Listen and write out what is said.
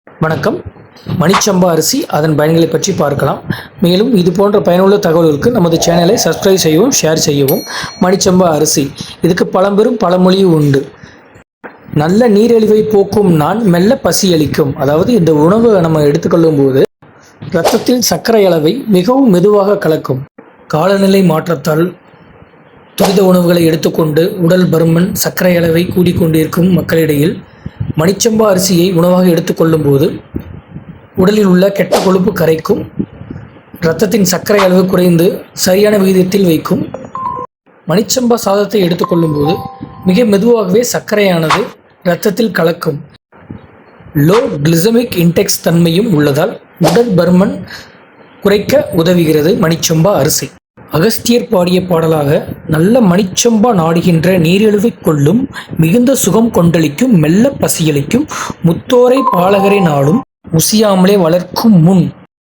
வணக்கம். மணிச்சம்பா அரிசி அதன் பயன்களை பற்றி பார்க்கலாம். மேலும் இது போன்ற பயனுள்ள தகவல்களுக்கு நமது சேனலை சப்ஸ்கிரைப் செய்யவும், ஷேர் செய்யவும். மணிச்சம்பா அரிசி இதுக்கு பழம்பெரும் பழமொழி உண்டு. நல்ல நீரிழிவை போக்கும் நான் மெல்ல பசியளிக்கும். அதாவது இந்த உணவை நம்ம எடுத்துக்கொள்ளும் போது இரத்தத்தில் சர்க்கரை அளவை மிகவும் மெதுவாக கலக்கும். காலநிலை மாற்றத்தால் துரித உணவுகளை எடுத்துக்கொண்டு உடல் பருமன், சர்க்கரை அளவை கூடிக்கொண்டிருக்கும் மக்களிடையில் மணிச்சம்பா அரிசியை உணவாக எடுத்துக்கொள்ளும் போது உடலில் உள்ள கெட்ட கொழுப்பு கரைக்கும், இரத்தத்தின் சர்க்கரை அளவு குறைந்து சரியான விகிதத்தில் வைக்கும். மணிச்சம்பா சாதத்தை எடுத்துக்கொள்ளும் போது மிக மெதுவாகவே சர்க்கரையானது இரத்தத்தில் கலக்கும். லோ கிளிசமிக் இன்டெக்ஸ் தன்மையும் உள்ளதால் உடல் பருமன் குறைக்க உதவுகிறது மணிச்சம்பா அரிசி. அகஸ்தியர் பாடிய பாடலாக நல்ல மணிச்சம்பா நாடுகின்ற நீரிழிவை கொள்ளும், மிகுந்த சுகம் கொண்டளிக்கும், மெல்ல பசியளிக்கும், முத்தோரை பாலகரை நாளும், முசியாமலே வளர்க்கும் முன்